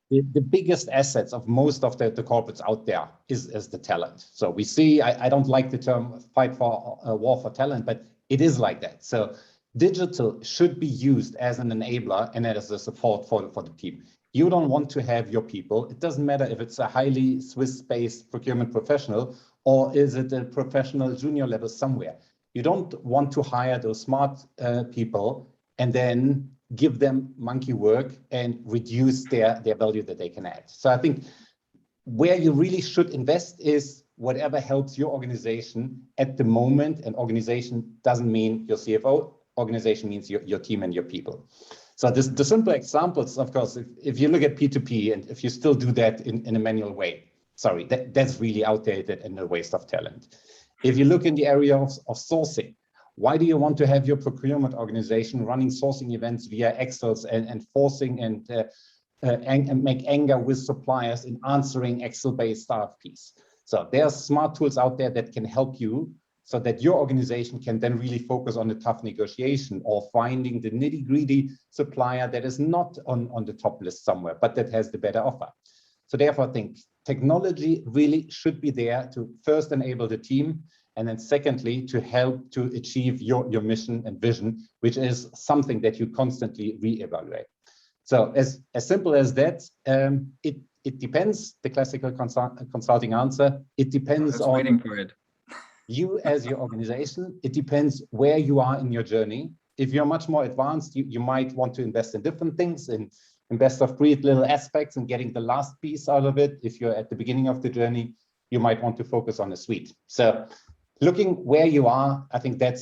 the biggest assets of most of the corporates out there is the talent. So we see, I don't like the term fight for war for talent, but it is like that. So digital should be used as an enabler and as a support for the team. You don't want to have your people, it doesn't matter if it's a highly Swiss-based procurement professional or is it a professional junior level somewhere. You don't want to hire those smart people and then give them monkey work and reduce their value that they can add. So I think where you really should invest is whatever helps your organization at the moment, and organization doesn't mean your CFO, organization means your team and your people. So the simple examples, of course, if you look at P2P and if you still do that in a manual way, sorry, that's really outdated and a waste of talent. If you look in the area of sourcing, why do you want to have your procurement organization running sourcing events via Excels and forcing and make anger with suppliers in answering Excel-based RFPs? So there are smart tools out there that can help you so that your organization can then really focus on the tough negotiation or finding the nitty-gritty supplier that is not on the top list somewhere, but that has the better offer. So therefore, I think technology really should be there to first enable the team, and then secondly, to help to achieve your mission and vision, which is something that you constantly reevaluate. So as simple as that, it depends, the classical consulting answer, it depends on waiting for it. You as your organization, it depends where you are in your journey. If you're much more advanced, you might want to invest in different things, in best of breed little aspects and getting the last piece out of it. If you're at the beginning of the journey, you might want to focus on a suite. So looking where you are, I think that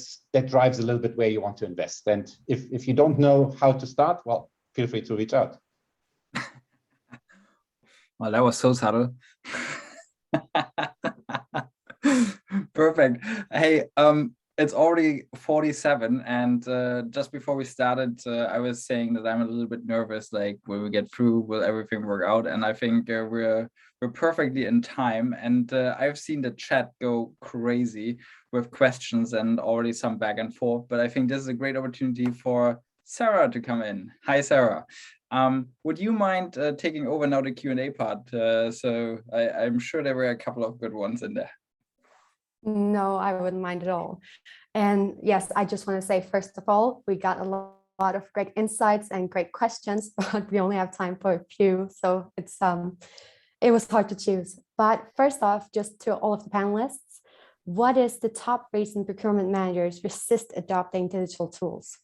drives a little bit where you want to invest. And if you don't know how to start, well, feel free to reach out. Well, that was so subtle. Perfect. Hey, it's already 47, and just before we started, I was saying that I'm a little bit nervous, like, will we get through, will everything work out? And I think we're perfectly in time, and I've seen the chat go crazy with questions and already some back and forth, but I think this is a great opportunity for Sarah to come in. Hi, Sarah. Would you mind taking over now the Q&A part? So I'm sure there were a couple of good ones in there. No, I wouldn't mind at all. And yes, I just want to say, first of all, we got a lot of great insights and great questions, but we only have time for a few. So it was hard to choose. But first off, just to all of the panelists, what is the top reason procurement managers resist adopting digital tools?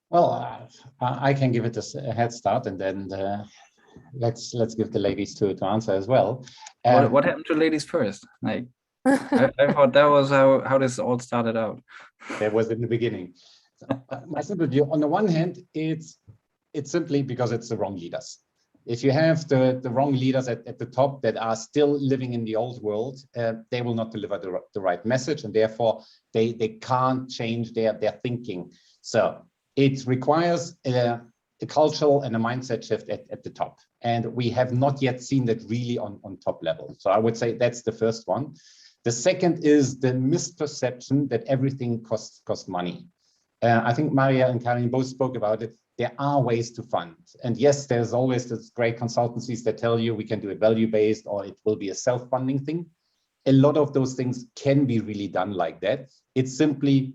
Well, I can give it a head start, and then let's give the ladies to answer as well. What happened to ladies first? Like, I thought that was how this all started out. That was in the beginning. My simple view, on the one hand, it's simply because it's the wrong leaders. If you have the wrong leaders at the top that are still living in the old world, they will not deliver the right message, and therefore they can't change their thinking. So it requires a cultural and a mindset shift at the top. And we have not yet seen that really on top level. So I would say that's the first one. The second is the misperception that everything costs money. I think Maria and Karin both spoke about it. There are ways to fund. And yes, there's always this great consultancies that tell you we can do it value-based or it will be a self-funding thing. A lot of those things can be really done like that. It's simply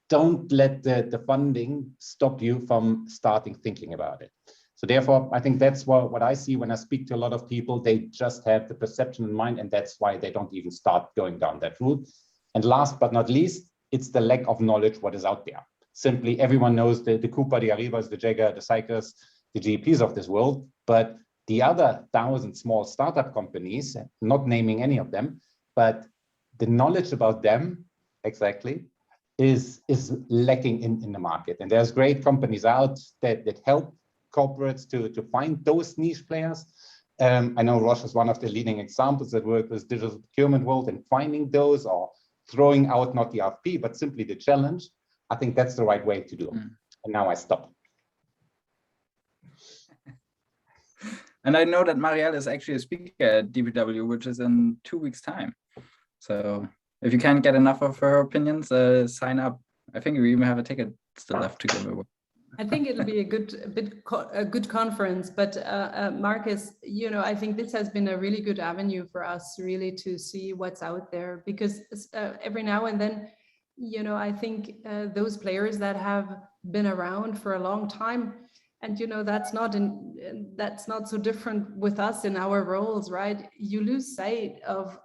don't let the funding stop you from starting thinking about it. So therefore, I think that's what I see when I speak to a lot of people. They just have the perception in mind, and that's why they don't even start going down that route. And last but not least, it's the lack of knowledge what is out there. Simply everyone knows the Cooper, the Arrivas, the Jaguar, the Cycles, the GEPs of this world, but the other 1,000 small startup companies, not naming any of them, but the knowledge about them exactly is lacking in the market. And there's great companies out that help corporates to find those niche players. I know Roche is one of the leading examples that work with digital procurement world and finding those, or throwing out not the RFP, but simply the challenge. I think that's the right way to do it. And now I stop. And I know that Marielle is actually a speaker at DPW, which is in 2 weeks' time. So if you can't get enough of her opinions, sign up. I think we even have a ticket still left to give away. I think it'll be a good conference, but Marcus, you know, I think this has been a really good avenue for us really to see what's out there, because every now and then, you know, I think those players that have been around for a long time, and you know, that's not so different with us in our roles, right? You lose sight of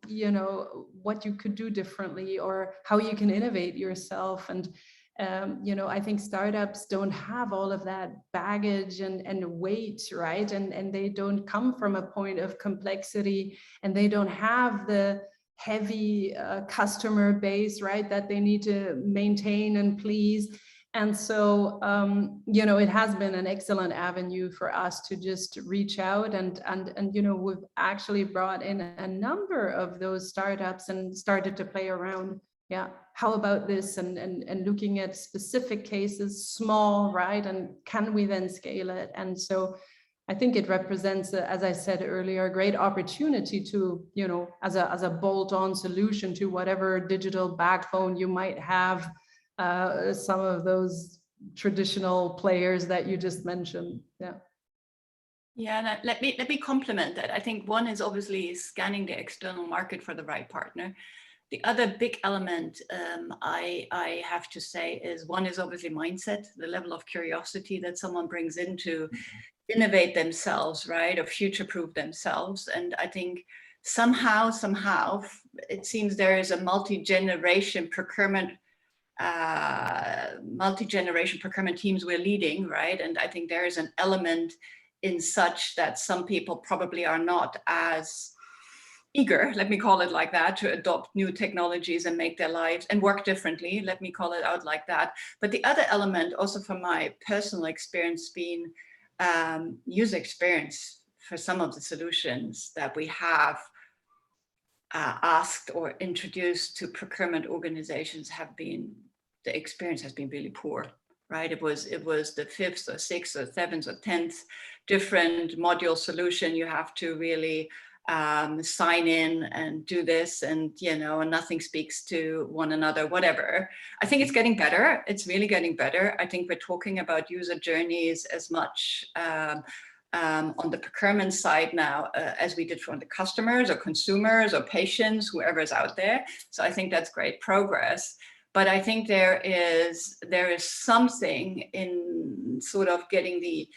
you know, what you could do differently or how you can innovate yourself. And you know, I think startups don't have all of that baggage and weight, right? And they don't come from a point of complexity, and they don't have the heavy customer base, right, that they need to maintain and please. And so, you know, it has been an excellent avenue for us to just reach out and you know, we've actually brought in a number of those startups and started to play around. Yeah, how about this? And looking at specific cases, small, right? And can we then scale it? And so I think it represents, as I said earlier, a great opportunity to, you know, as a bolt-on solution to whatever digital backbone you might have, some of those traditional players that you just mentioned. Yeah. Yeah, let me complement that. I think one is obviously scanning the external market for the right partner. The other big element I have to say is, one is obviously mindset, the level of curiosity that someone brings in to innovate themselves, right, or future-proof themselves. And I think somehow, it seems there is a multi-generation procurement teams we're leading, right? And I think there is an element in such that some people probably are not as eager, let me call it like that, to adopt new technologies and make their lives and work differently, let me call it out like that. But the other element, also from my personal experience, being user experience for some of the solutions that we have asked or introduced to procurement organizations, the experience has been really poor, right? It was the 5th or 6th or 7th or 10th different module solution. You have to really sign in and do this, and you know, and nothing speaks to one another, whatever. I think it's getting better. It's really getting better. I think we're talking about user journeys as much on the procurement side now as we did from the customers or consumers or patients, whoever is out there. So I think that's great progress. But I think there is something in sort of getting the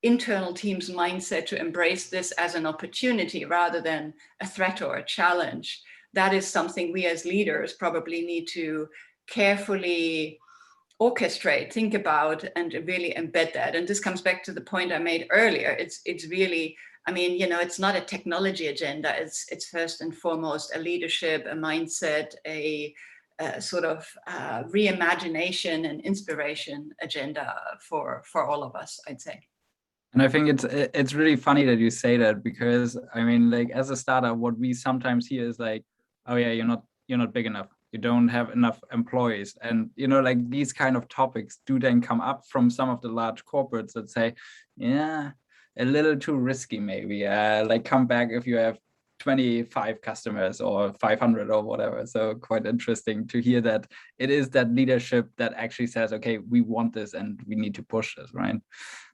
internal team's mindset to embrace this as an opportunity rather than a threat or a challenge. That is something we as leaders probably need to carefully orchestrate, think about, and really embed that. And this comes back to the point I made earlier. It's really, I mean, you know, it's not a technology agenda. It's first and foremost a leadership, a mindset, a sort of reimagination and inspiration agenda for all of us, I'd say. And I think it's really funny that you say that, because I mean, like, as a startup, what we sometimes hear is like, oh yeah, you're not big enough, you don't have enough employees. And you know, like, these kind of topics do then come up from some of the large corporates that say, yeah, a little too risky maybe, like, come back if you have 25 customers or 500 or whatever. So quite interesting to hear that it is that leadership that actually says, okay, we want this and we need to push this, right?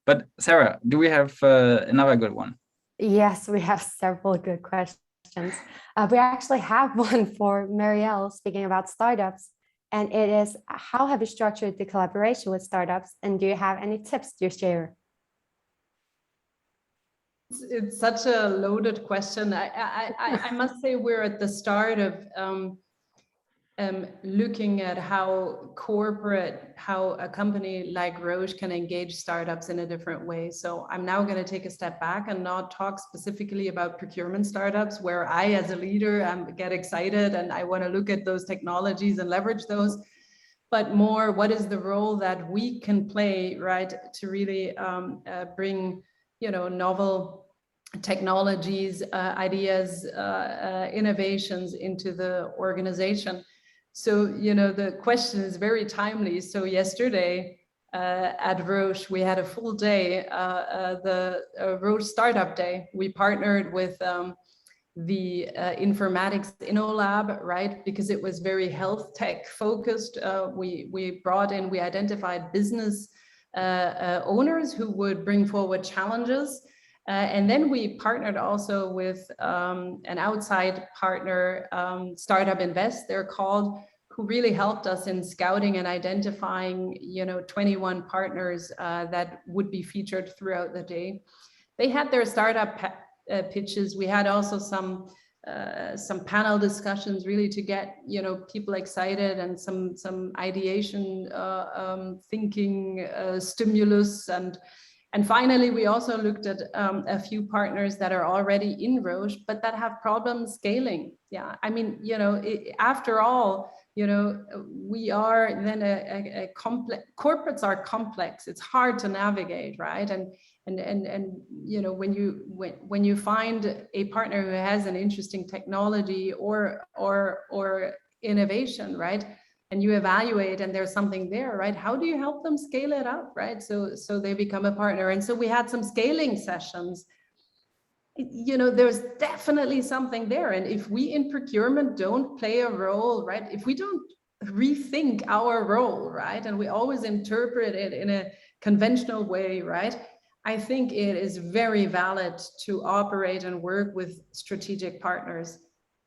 But Sarah, do we have another good one? Yes, we have several good questions. We actually have one for Marielle, speaking about startups, and it is, how have you structured the collaboration with startups, and do you have any tips to share? It's such a loaded question. I must say we're at the start of looking at how a company like Roche can engage startups in a different way. So I'm now going to take a step back and not talk specifically about procurement startups, where I, as a leader, get excited and I want to look at those technologies and leverage those, but more, what is the role that we can play, right, to really bring, novel technologies, ideas, innovations into the organization. So, the question is very timely. So yesterday at Roche, we had a full day, the Roche Startup Day. We partnered with the Informatics InnoLab, right? Because it was very health tech focused. We identified business owners who would bring forward challenges. And then we partnered also with an outside partner, Startup Invest, they're called, who really helped us in scouting and identifying, 21 partners that would be featured throughout the day. They had their startup pitches. We had also some panel discussions, really to get people excited, and some ideation thinking stimulus. And finally, we also looked at a few partners that are already in Roche, but that have problems scaling. Yeah, I mean, after all, we are then a complex, corporates are complex. It's hard to navigate, right? And when you find a partner who has an interesting technology or innovation, right, and you evaluate and there's something there, right, how do you help them scale it up, right? So they become a partner. And so we had some scaling sessions. There's definitely something there. And if we in procurement don't play a role, right, if we don't rethink our role, right, and we always interpret it in a conventional way, right, I think it is very valid to operate and work with strategic partners.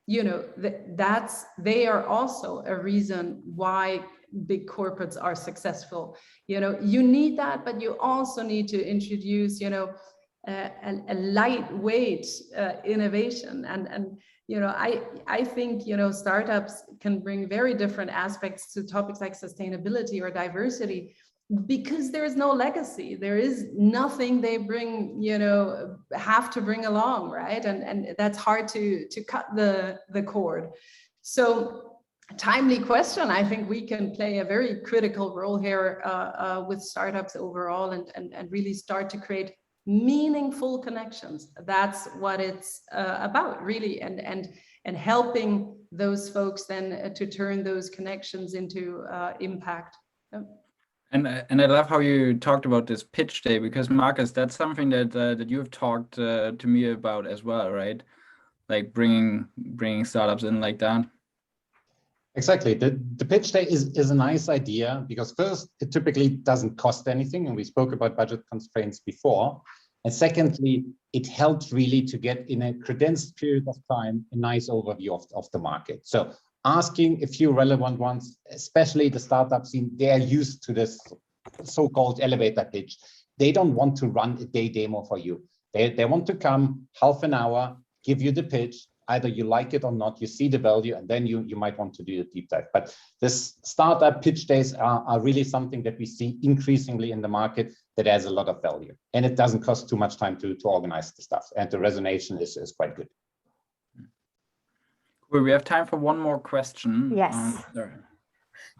They are also a reason why big corporates are successful. You need that, but you also need to introduce, a lightweight innovation. And I think, startups can bring very different aspects to topics like sustainability or diversity, because there is no legacy. There is nothing they bring, have to bring along, right? And that's hard to cut the cord. So timely question. I think we can play a very critical role here with startups overall, and really start to create meaningful connections. That's what it's about, really, and helping those folks then to turn those connections into impact. And I love how you talked about this pitch day, because Marcus, that's something that you have talked to me about as well, right? Like bringing startups in like that. Exactly. The pitch day is a nice idea, because first, it typically doesn't cost anything, and we spoke about budget constraints before. And secondly, it helps really to get, in a condensed period of time, a nice overview of the market. So asking a few relevant ones, especially the startup scene, they are used to this so-called elevator pitch. They don't want to run a day demo for you. They want to come half an hour, give you the pitch. Either you like it or not, you see the value, and then you might want to do a deep dive. But this startup pitch days are really something that we see increasingly in the market that has a lot of value. And it doesn't cost too much time to organize the stuff. And the resonance is quite good. Well, we have time for one more question. Yes.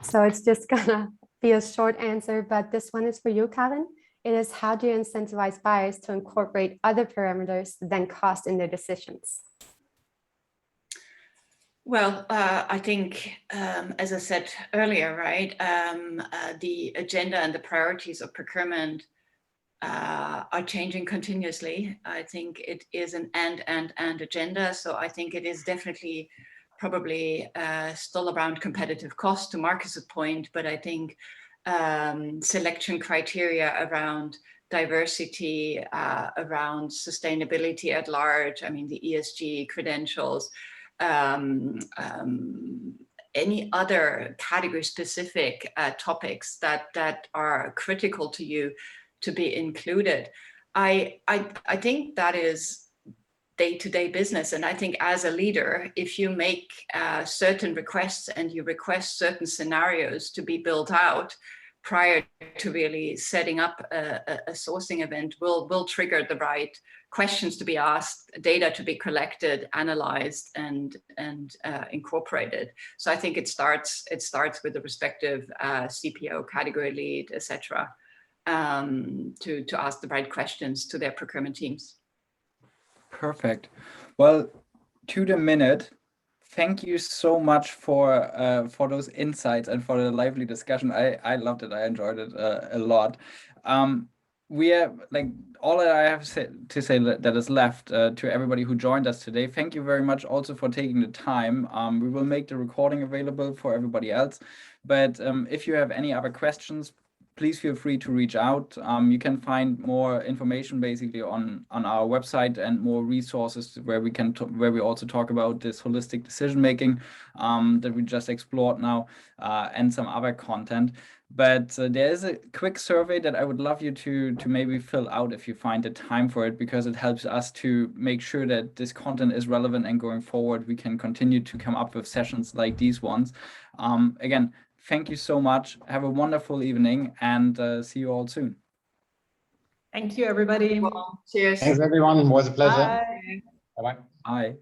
So it's just gonna be a short answer, but this one is for you, Karin. It is, how do you incentivize buyers to incorporate other parameters than cost in their decisions? Well, I think, as I said earlier, right, the agenda and the priorities of procurement are changing continuously. I think it is an and agenda. So I think it is definitely probably still around competitive cost, to Marcus's point, but I think selection criteria around diversity, around sustainability at large, I mean, the ESG credentials, any other category specific topics that are critical to you to be included. I think that is day-to-day business. And I think as a leader, if you make certain requests and you request certain scenarios to be built out prior to really setting up a sourcing event, will trigger the right questions to be asked, data to be collected, analyzed, and incorporated. So I think it starts with the respective CPO, category lead, etc., to ask the right questions to their procurement teams. Perfect. Well, to the minute, thank you so much for those insights and for the lively discussion. I loved it. I enjoyed it a lot. We have like all that I have to say that is left to everybody who joined us today. Thank you very much also for taking the time. We will make the recording available for everybody else. But if you have any other questions, please feel free to reach out. You can find more information basically on our website and more resources where we also talk about this holistic decision making that we just explored now, and some other content. But there is a quick survey that I would love you to maybe fill out if you find the time for it, because it helps us to make sure that this content is relevant, and going forward we can continue to come up with sessions like these ones. Again, thank you so much. Have a wonderful evening, and see you all soon. Thank you, everybody. Cheers. Thanks, everyone. It was a pleasure. Bye. Bye-bye. Bye.